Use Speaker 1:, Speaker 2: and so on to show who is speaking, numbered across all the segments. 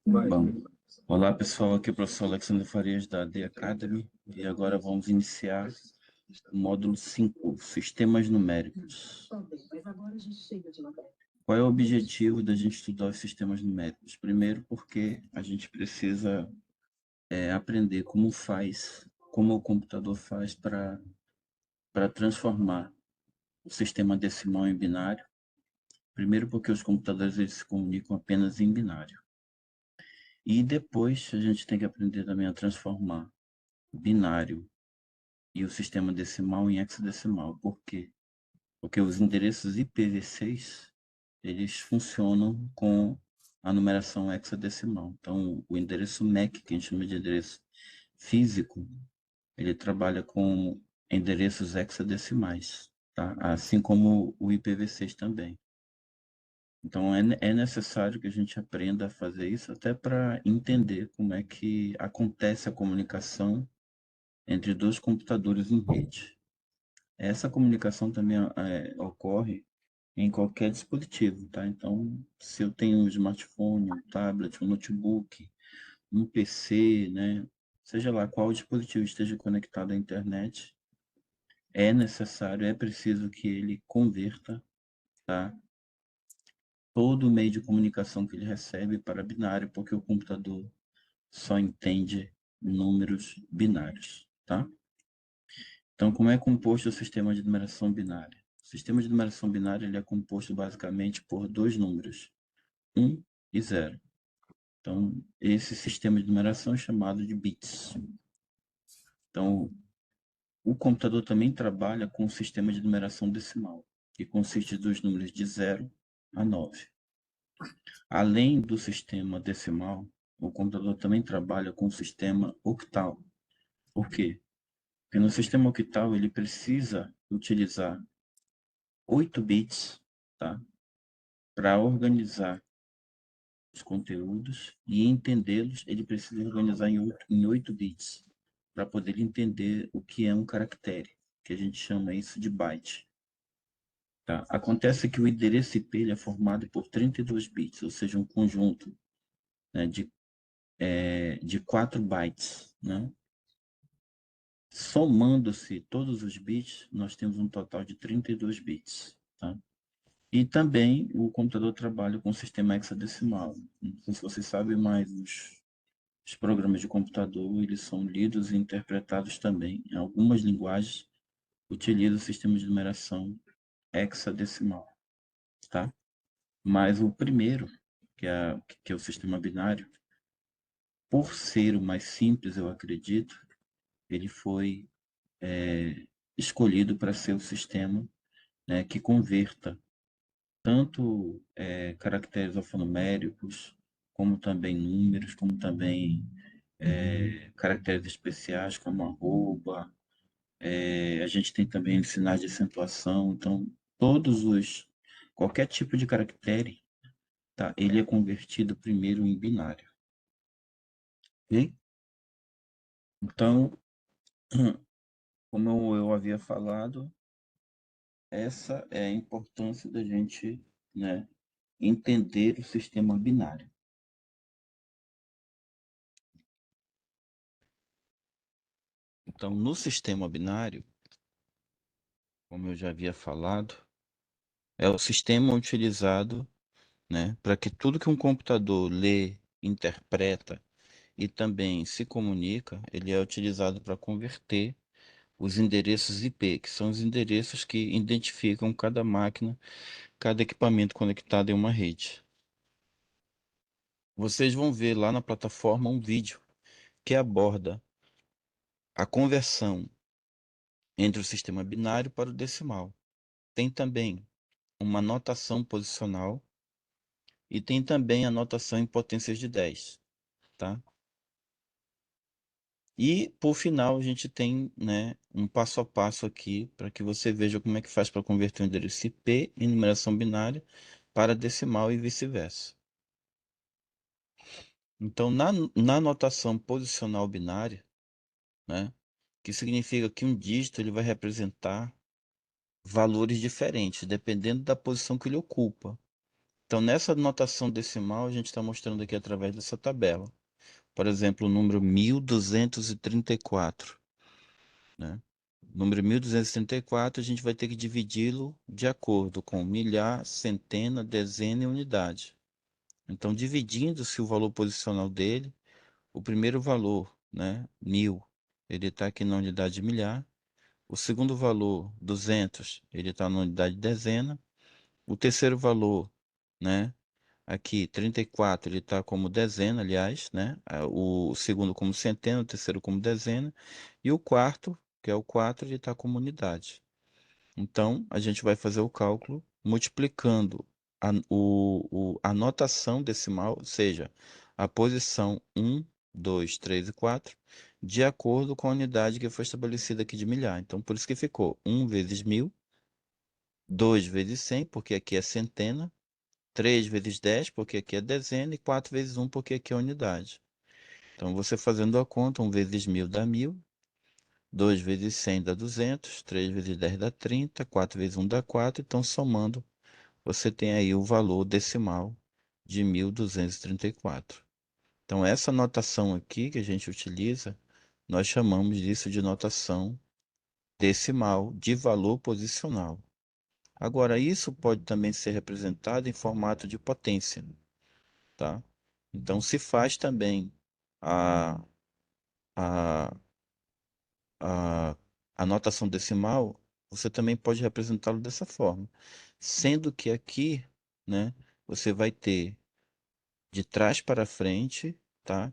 Speaker 1: Bom, olá pessoal, aqui é o professor Alexandre Farias da The Academy e agora vamos iniciar o módulo 5, Sistemas Numéricos. Qual é o objetivo da gente estudar os sistemas numéricos? Primeiro, porque a gente precisa aprender como o computador faz para transformar o sistema decimal em binário. Primeiro, porque os computadores eles se comunicam apenas em binário. E depois a gente tem que aprender também a transformar o binário e o sistema decimal em hexadecimal. Por quê? Porque os endereços IPv6 eles funcionam com a numeração hexadecimal. Então, o endereço MAC, que a gente chama de endereço físico, ele trabalha com endereços hexadecimais, tá? Assim como o IPv6 também. Então, é necessário que a gente aprenda a fazer isso até para entender como é que acontece a comunicação entre dois computadores em rede. Essa comunicação também ocorre em qualquer dispositivo, tá? Então, se eu tenho um smartphone, um tablet, um notebook, um PC, né? Seja lá qual dispositivo esteja conectado à internet, é necessário, é preciso que ele converta, tá? Todo o meio de comunicação que ele recebe para binário, porque o computador só entende números binários, tá? Então, como é composto o sistema de numeração binária? O sistema de numeração binária ele é composto basicamente por dois números, 1 e 0. Então, esse sistema de numeração é chamado de bits. Então, o computador também trabalha com o sistema de numeração decimal, que consiste dos números de 0 a 9. Além do sistema decimal, o computador também trabalha com o sistema octal. Por quê? Porque no sistema octal ele precisa utilizar 8 bits, tá? Para organizar os conteúdos e entendê-los, ele precisa organizar em 8 bits, para poder entender o que é um caractere, que a gente chama isso de byte. Tá? Acontece que o endereço IP ele é formado por 32 bits, ou seja, um conjunto, né, de 4 bytes. Né? Somando-se todos os bits, nós temos um total de 32 bits. Tá? E também o computador trabalha com o sistema hexadecimal. Não sei se vocês sabem, mas os programas de computador eles são lidos e interpretados também. Em algumas linguagens utilizam o sistema de numeração hexadecimal. Tá? Mas o primeiro, que é o sistema binário, por ser o mais simples, eu acredito, ele foi escolhido para ser o sistema, né, que converta tanto caracteres alfanuméricos, como também números, como também caracteres especiais, como arroba. A gente tem também sinais de acentuação. Então, qualquer tipo de caractere, tá, ele é convertido primeiro em binário. Ok? Então, como eu havia falado, essa é a importância da gente, né, entender o sistema binário. Então, no sistema binário, como eu já havia falado, é o sistema utilizado, né, para que tudo que um computador lê, interpreta e também se comunica, ele é utilizado para converter os endereços IP, que são os endereços que identificam cada máquina, cada equipamento conectado em uma rede. Vocês vão ver lá na plataforma um vídeo que aborda a conversão entre o sistema binário para o decimal. Tem também uma notação posicional e tem também a notação em potências de 10, tá? E, por final, a gente tem, né, um passo a passo aqui para que você veja como é que faz para converter o endereço IP em numeração binária para decimal e vice-versa. Então, na notação posicional binária, né, que significa que um dígito ele vai representar valores diferentes, dependendo da posição que ele ocupa. Então, nessa notação decimal, a gente está mostrando aqui através dessa tabela. Por exemplo, o número 1234, né? O número 1234, a gente vai ter que dividi-lo de acordo com milhar, centena, dezena e unidade. Então, dividindo-se o valor posicional dele, o primeiro valor, né, 1000, ele está aqui na unidade de milhar. O segundo valor, 200, ele está na unidade de dezena. O terceiro valor, né, aqui, 34, ele está como dezena, aliás, né? O segundo como centena, o terceiro como dezena. E o quarto, que é o 4, ele está como unidade. Então, a gente vai fazer o cálculo multiplicando a notação decimal, ou seja, a posição 1, 2, 3 e 4, de acordo com a unidade que foi estabelecida aqui de milhar. Então, por isso que ficou 1 vezes 1000, 2 vezes 100, porque aqui é centena, 3 vezes 10, porque aqui é dezena, e 4 vezes 1, porque aqui é unidade. Então, você fazendo a conta, 1 vezes 1000 dá 1000, 2 vezes 100 dá 200, 3 vezes 10 dá 30, 4 vezes 1 dá 4, então somando, você tem aí o valor decimal de 1234. Então, essa notação aqui que a gente utiliza, nós chamamos disso de notação decimal de valor posicional. Agora, isso pode também ser representado em formato de potência, tá? Então, se faz também a, a, a, a notação decimal, você também pode representá-lo dessa forma. Sendo que aqui, né, você vai ter de trás para frente, tá?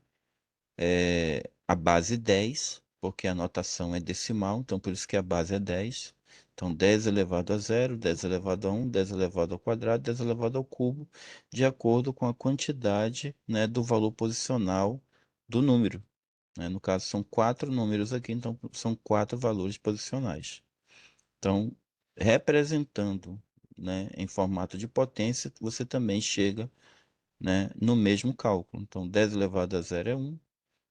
Speaker 1: A base 10, porque a notação é decimal, então por isso que a base é 10. Então, 10 elevado a zero, 10 elevado a um, 10 elevado ao quadrado, 10 elevado ao cubo, de acordo com a quantidade, né, do valor posicional do número, né? No caso, são 4 números aqui, então são 4 valores posicionais. Então, representando, né, em formato de potência, você também chega, né, no mesmo cálculo. Então, 10 elevado a zero é 1,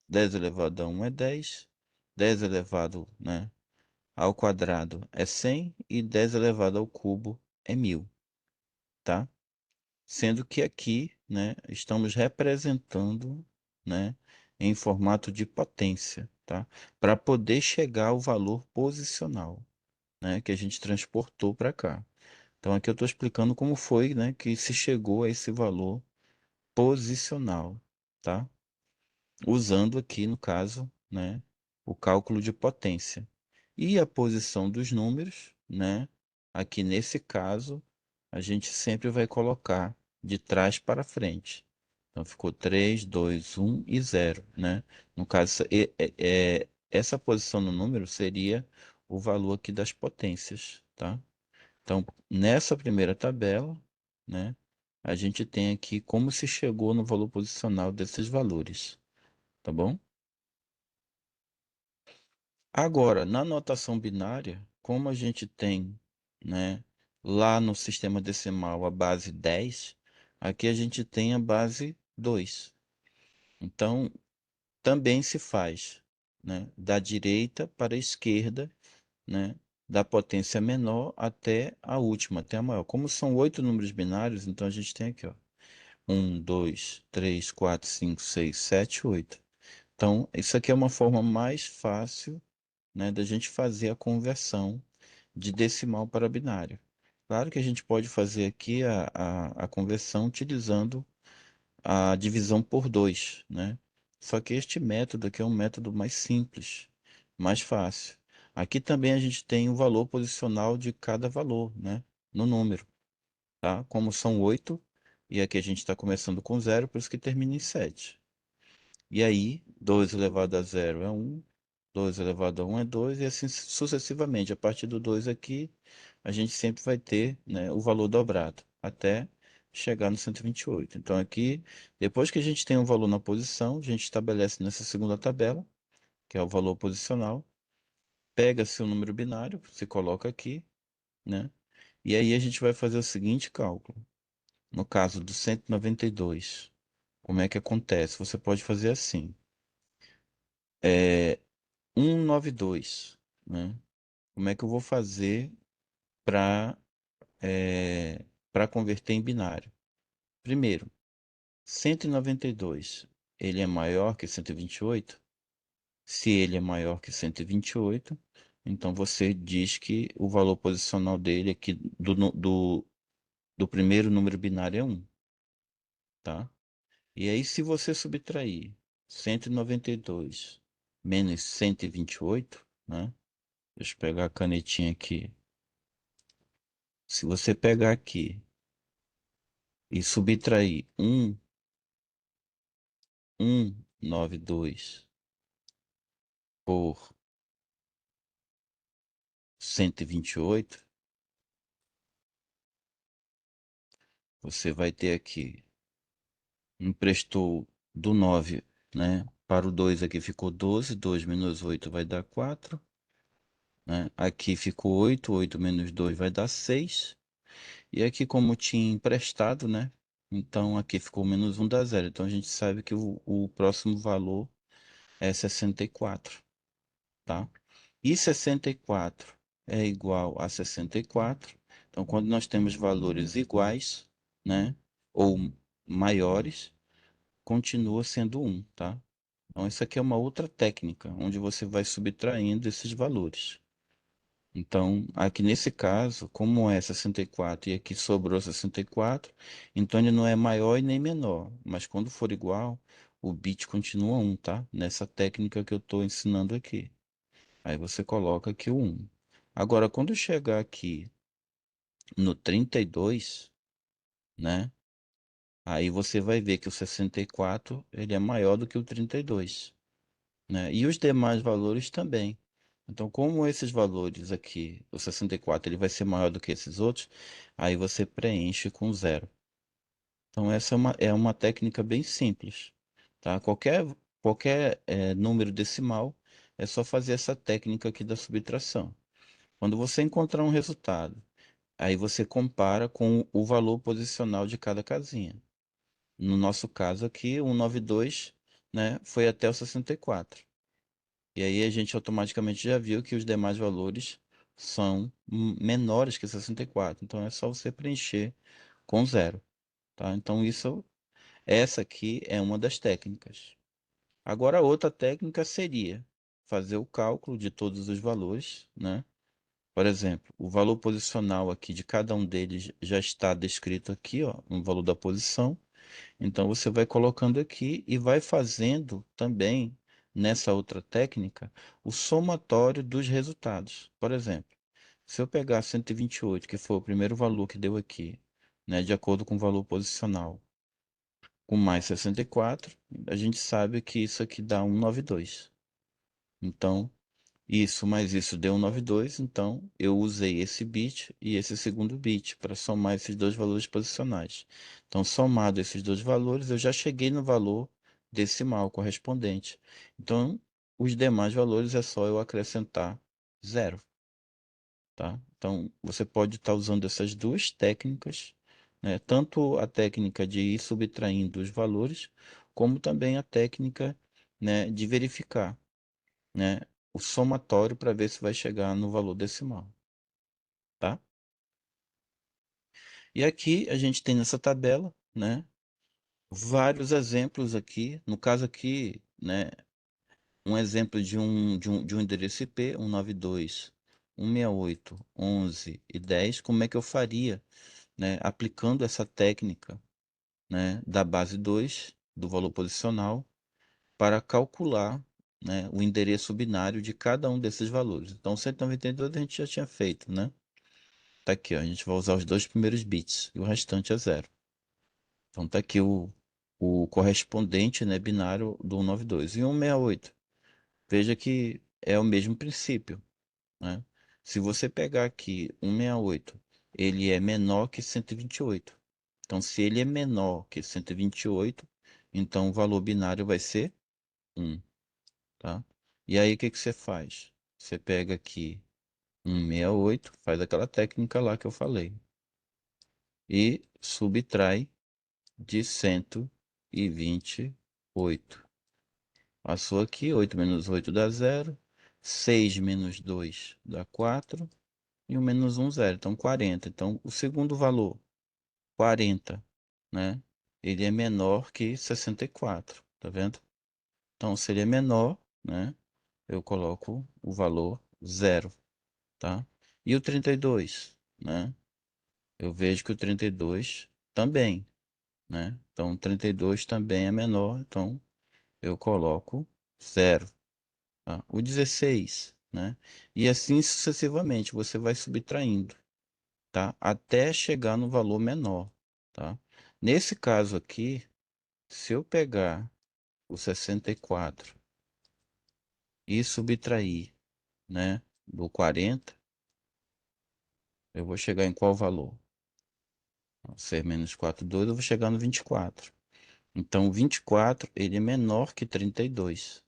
Speaker 1: 10 elevado a um é 10, 10 elevado, né, ao quadrado é 100 e 10 elevado ao cubo é 1000, tá? Sendo que aqui, né, estamos representando, né, em formato de potência, tá? Para poder chegar ao valor posicional, né, que a gente transportou para cá. Então aqui eu estou explicando como foi, né, que se chegou a esse valor posicional, tá? Usando aqui, no caso, né, o cálculo de potência. E a posição dos números, né, aqui nesse caso, a gente sempre vai colocar de trás para frente. Então ficou 3, 2, 1 e 0, né? No caso, essa posição no número seria o valor aqui das potências, tá? Então, nessa primeira tabela, né, a gente tem aqui como se chegou no valor posicional desses valores, tá bom? Agora, na notação binária, como a gente tem, né, lá no sistema decimal a base 10, aqui a gente tem a base 2. Então, também se faz, né, da direita para a esquerda, né, da potência menor até a última, até a maior. Como são 8 números binários, então a gente tem aqui, ó, 1, 2, 3, 4, 5, 6, 7, 8. Então, isso aqui é uma forma mais fácil, né, da gente fazer a conversão de decimal para binário. Claro que a gente pode fazer aqui a conversão utilizando a divisão por 2, né? Só que este método aqui é um método mais simples, mais fácil. Aqui também a gente tem o valor posicional de cada valor, né? No número, tá? Como são 8, e aqui a gente está começando com zero, por isso que termina em 7. E aí, 2 elevado a zero é 1, 2 elevado a um é 2, e assim sucessivamente. A partir do 2 aqui, a gente sempre vai ter, né, o valor dobrado, até chegar no 128. Então aqui, depois que a gente tem um valor na posição, a gente estabelece nessa segunda tabela, que é o valor posicional, pega-se o número binário, se coloca aqui, né? E aí a gente vai fazer o seguinte cálculo. No caso do 192, como é que acontece? Você pode fazer assim. É, 192, né? Como é que eu vou fazer para para converter em binário? primeiro, 192, ele é maior que 128? Se ele é maior que 128, então você diz que o valor posicional dele aqui do primeiro número binário é 1, tá? E aí, se você subtrair 192 menos 128, né? Deixa eu pegar a canetinha aqui. Se você pegar aqui e subtrair 192 por 128, você vai ter aqui, emprestou do 9, né? Para o 2 aqui ficou 12, 2 menos 8 vai dar 4, né? Aqui ficou 8, 8 menos 2 vai dar 6. E aqui como tinha emprestado, né? Então aqui ficou menos 1 dá 0. Então a gente sabe que o próximo valor é 64, tá? E 64 é igual a 64. Então quando nós temos valores iguais, né? Ou maiores, continua sendo 1, tá? Então, isso aqui é uma outra técnica, onde você vai subtraindo esses valores. Então, aqui nesse caso, como é 64 e aqui sobrou 64, então ele não é maior e nem menor. Mas quando for igual, o bit continua 1, tá? Nessa técnica que eu estou ensinando aqui. Aí você coloca aqui o 1. Agora, quando chegar aqui no 32, né? Aí você vai ver que o 64 ele é maior do que o 32, né? E os demais valores também. Então, como esses valores aqui, o 64 ele vai ser maior do que esses outros, aí você preenche com zero. Então, essa é uma técnica bem simples, tá? Qualquer número decimal é só fazer essa técnica aqui da subtração. Quando você encontrar um resultado, aí você compara com o valor posicional de cada casinha. No nosso caso aqui, o 192, né, foi até o 64. E aí a gente automaticamente já viu que os demais valores são menores que 64. Então é só você preencher com zero, tá? Então essa aqui é uma das técnicas. Agora a outra técnica seria fazer o cálculo de todos os valores, né? Por exemplo, o valor posicional aqui de cada um deles já está descrito aqui, ó, no valor da posição. Então você vai colocando aqui e vai fazendo também nessa outra técnica o somatório dos resultados. Por exemplo, se eu pegar 128, que foi o primeiro valor que deu aqui, né, de acordo com o valor posicional, com mais 64, a gente sabe que isso aqui dá 192. Então, isso mais isso deu 192, então eu usei esse bit e esse segundo bit para somar esses dois valores posicionais. Então, somado esses dois valores, eu já cheguei no valor decimal correspondente. Então, os demais valores é só eu acrescentar zero, tá? Então, você pode estar usando essas duas técnicas, né? Tanto a técnica de ir subtraindo os valores, como também a técnica, né, de verificar, né, o somatório para ver se vai chegar no valor decimal, tá? E aqui a gente tem nessa tabela, né, vários exemplos aqui. No caso aqui, né, um exemplo de um endereço IP, 192, 168, 11 e 10. Como é que eu faria, né, aplicando essa técnica, né, da base 2 do valor posicional para calcular, né, o endereço binário de cada um desses valores. Então, 192 a gente já tinha feito, né? Tá aqui, ó, a gente vai usar os dois primeiros bits e o restante é zero. Então, tá aqui o correspondente, né, binário do 192. E 168, veja que é o mesmo princípio, né? Se você pegar aqui 168, ele é menor que 128. Então, se ele é menor que 128, então o valor binário vai ser 1. Tá? E aí o que que você faz? Você pega aqui 168, faz aquela técnica lá que eu falei e subtrai de 128. Passou aqui, 8 menos 8 dá 0, 6 menos 2 dá 4 e o menos 1 0, então 40. Então o segundo valor, 40, né? ele é menor que 64, tá vendo? Então, se ele é menor, né, eu coloco o valor 0, tá? E o 32, né? Eu vejo que o 32 também, né? Então, o 32 também é menor, então eu coloco 0, tá? O 16, né? E assim sucessivamente, você vai subtraindo, tá? Até chegar no valor menor, tá? Nesse caso aqui, se eu pegar o 64 e subtrair, né, do 40, eu vou chegar em qual valor? 6 menos 4, 2, eu vou chegar no 24. Então, 24, ele é menor que 32.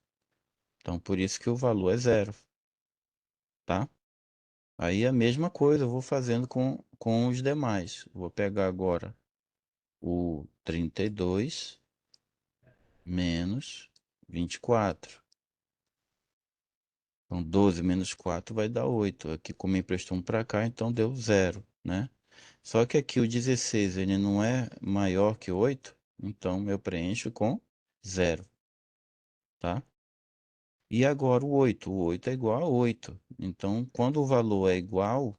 Speaker 1: Então, por isso que o valor é 0, tá? Aí a mesma coisa eu vou fazendo com os demais. Vou pegar agora o 32 menos 24. Então, 12 menos 4 vai dar 8. Aqui, como emprestou um para cá, então deu 0, né? Só que aqui o 16 ele não é maior que 8, então eu preencho com 0, tá? E agora o 8. O 8 é igual a 8. Então, quando o valor é igual, o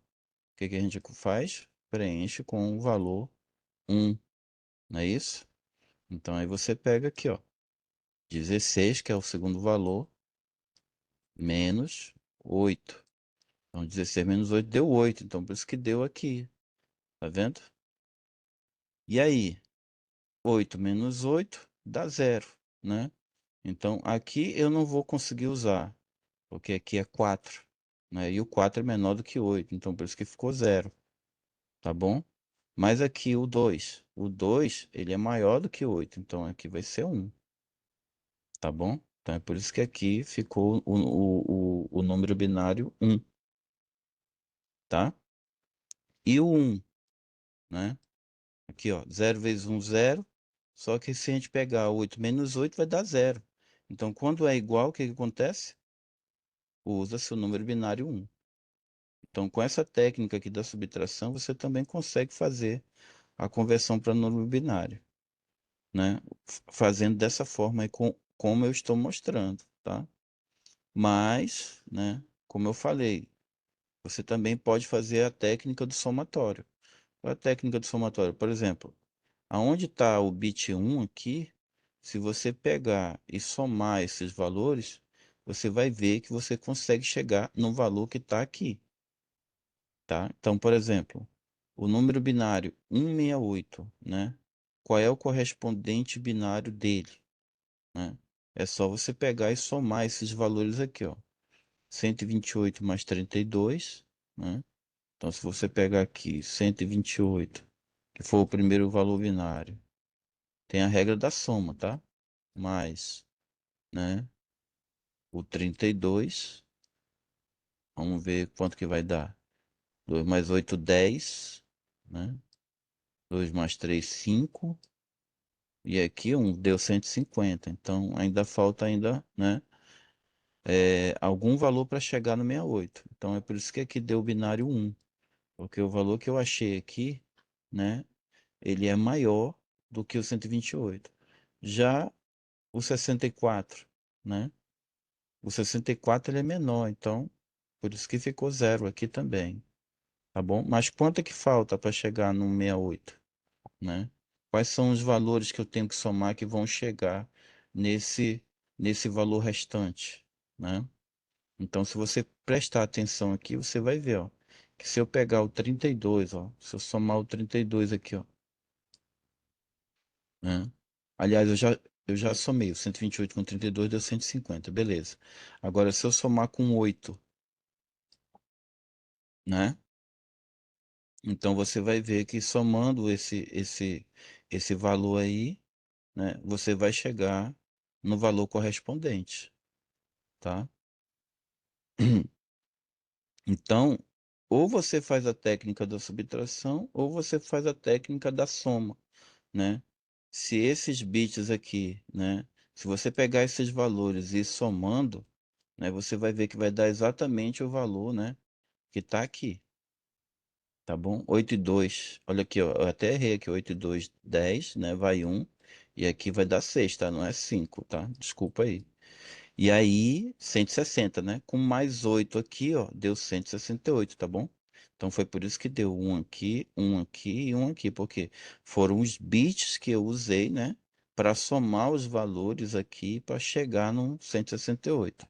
Speaker 1: que que a gente faz? Preenche com o valor 1, não é isso? Então, aí você pega aqui, ó, 16, que é o segundo valor, menos 8. Então, 16 menos 8 deu 8. Então, por isso que deu aqui. Tá vendo? E aí, 8 menos 8 dá 0, né? Então, aqui eu não vou conseguir usar, porque aqui é 4, né? E o 4 é menor do que 8, então por isso que ficou 0, tá bom? Mas aqui o 2 ele é maior do que 8, então aqui vai ser 1, tá bom? Então é por isso que aqui ficou o número binário 1, tá? E o 1, né? Aqui, ó, 0 vezes 1, 0. Só que se a gente pegar 8 menos 8, vai dar 0. Então, quando é igual, o que que acontece? Usa-se o número binário 1. Então, com essa técnica aqui da subtração, você também consegue fazer a conversão para número binário, né? Fazendo dessa forma aí, como eu estou mostrando, tá? Mas, né, como eu falei, você também pode fazer a técnica do somatório. Qual é a técnica do somatório? Por exemplo, aonde está o bit 1 aqui, se você pegar e somar esses valores, você vai ver que você consegue chegar no valor que está aqui, tá? Então, por exemplo, o número binário 168, né? Qual é o correspondente binário dele, né? É só você pegar e somar esses valores aqui, ó. 128 mais 32, né? Então, se você pegar aqui 128, que for o primeiro valor binário, tem a regra da soma, tá? Mais, né? O 32, vamos ver quanto que vai dar. 2 mais 8, 10, né? 2 mais 3, 5. E aqui deu 150. Então, ainda falta ainda, né? Algum valor para chegar no 68. Então, é por isso que aqui deu o binário 1. Porque o valor que eu achei aqui, né? Ele é maior do que o 128. Já o 64, né? O 64 ele é menor, então por isso que ficou 0 aqui também, tá bom? Mas quanto é que falta para chegar no 68, né? Quais são os valores que eu tenho que somar que vão chegar nesse nesse valor restante, né? Então, se você prestar atenção aqui, você vai ver, ó, que se eu pegar o 32, ó, se eu somar o 32 aqui, ó, né? Aliás, eu já somei o 128 com 32 deu 150, beleza. Agora, se eu somar com 8, né? Então você vai ver que somando esse valor aí, né, você vai chegar no valor correspondente, tá? Então, ou você faz a técnica da subtração, ou você faz a técnica da soma, né? Se esses bits aqui, né, se você pegar esses valores e ir somando, né, você vai ver que vai dar exatamente o valor, né, que está aqui, tá bom? 8 e 2, olha aqui, ó, eu até errei aqui, 8 e 2, 10, né? Vai um, e aqui vai dar 6, tá? Não é 5, tá? Desculpa aí. E aí, 160, né? Com mais 8 aqui, ó, deu 168, tá bom? Então foi por isso que deu um aqui e um aqui, porque foram os bits que eu usei, né? Para somar os valores aqui para chegar no 168.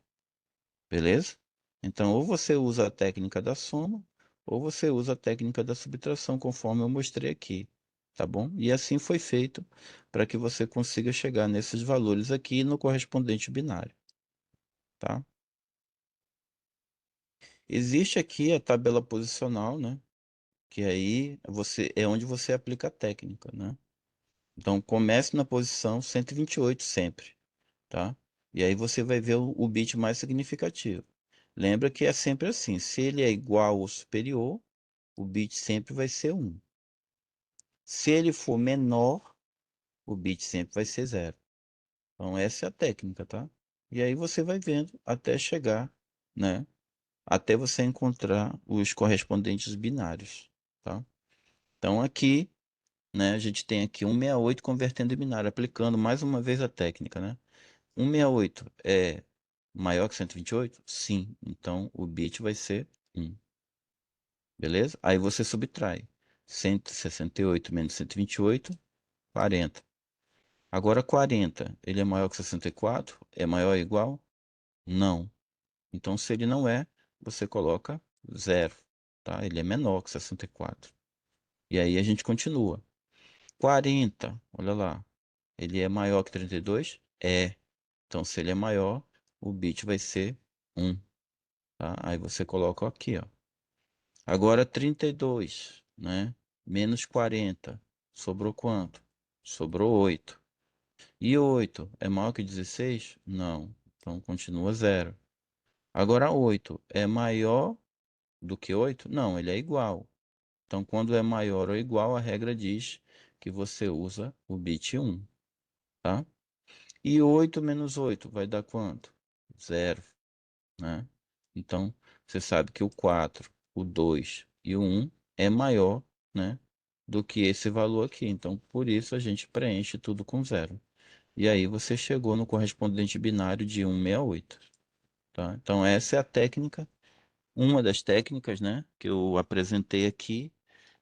Speaker 1: Beleza? Então, ou você usa a técnica da soma, ou você usa a técnica da subtração, conforme eu mostrei aqui, tá bom? E assim foi feito para que você consiga chegar nesses valores aqui no correspondente binário, tá? Existe aqui a tabela posicional, né? Que aí você é onde você aplica a técnica, né? Então, comece na posição 128 sempre, tá? E aí você vai ver o bit mais significativo. Lembra que é sempre assim, se ele é igual ou superior, o bit sempre vai ser 1. Se ele for menor, o bit sempre vai ser 0. Então essa é a técnica, tá? E aí você vai vendo até chegar, né? Até você encontrar os correspondentes binários, tá? Então aqui, né, a gente tem aqui 168 convertendo em binário, aplicando mais uma vez a técnica, né? 168 é maior que 128? Sim. Então o bit vai ser 1. Beleza? Aí você subtrai. 168 menos 128, 40. Agora 40, ele é maior que 64? É maior ou igual? Não. Então se ele não é, você coloca 0, tá? Ele é menor que 64. E aí a gente continua. 40, olha lá. Ele é maior que 32? É. Então se ele é maior, o bit vai ser 1, tá? Aí você coloca aqui, ó. Agora 32, né? Menos 40. Sobrou quanto? Sobrou 8. E 8 é maior que 16? Não. Então continua 0. Agora 8 é maior do que 8? Não, ele é igual. Então quando é maior ou igual, a regra diz que você usa o bit 1, tá? E 8 menos 8 vai dar quanto? 0, né? Então, você sabe que o 4, o 2 e o 1 é maior, né, do que esse valor aqui. Então, por isso a gente preenche tudo com 0. E aí você chegou no correspondente binário de 168, tá? Então, essa é a técnica, uma das técnicas, né, que eu apresentei aqui.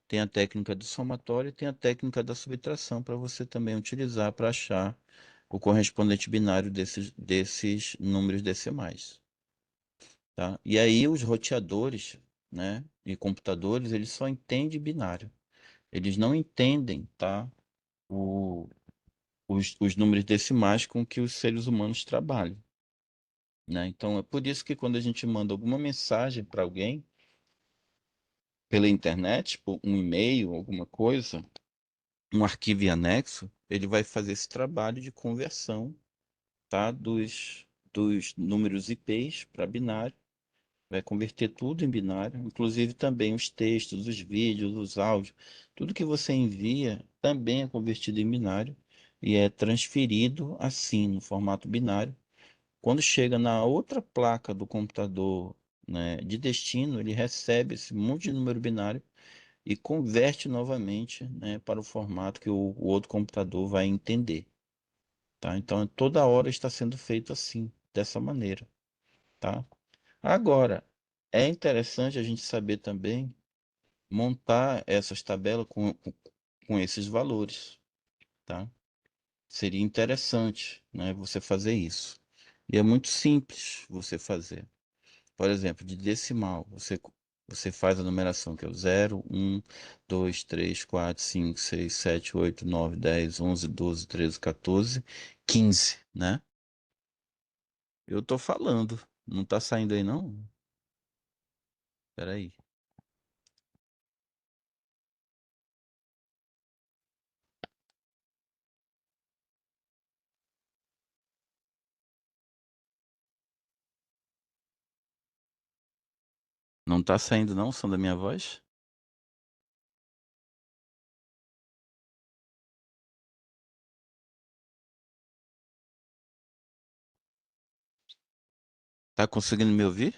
Speaker 1: Tem a técnica do somatório e tem a técnica da subtração para você também utilizar para achar o correspondente binário desses números decimais. Tá? E aí os roteadores, né, e computadores, eles só entendem binário. Eles não entendem, tá, os números decimais com que os seres humanos trabalham, né? Então é por isso que quando a gente manda alguma mensagem para alguém pela internet, tipo um e-mail, alguma coisa, um arquivo e anexo, ele vai fazer esse trabalho de conversão, tá, dos números IPs para binário. Vai converter tudo em binário, inclusive também os textos, os vídeos, os áudios, tudo que você envia também é convertido em binário e é transferido assim, no formato binário. Quando chega na outra placa do computador, né, de destino, ele recebe esse monte de número binário e converte novamente, né, para o formato que o outro computador vai entender, tá? Então, toda hora está sendo feito assim, dessa maneira, tá? Agora, é interessante a gente saber também montar essas tabelas com esses valores, tá? Seria interessante, né, você fazer isso. E é muito simples você fazer. Por exemplo, de decimal, você faz a numeração que é o 0, 1, 2, 3, 4, 5, 6, 7, 8, 9, 10, 11, 12, 13, 14, 15, né? Eu tô falando. Não tá saindo aí, não? Peraí. Não tá saindo, não, o som da minha voz? Tá conseguindo me ouvir?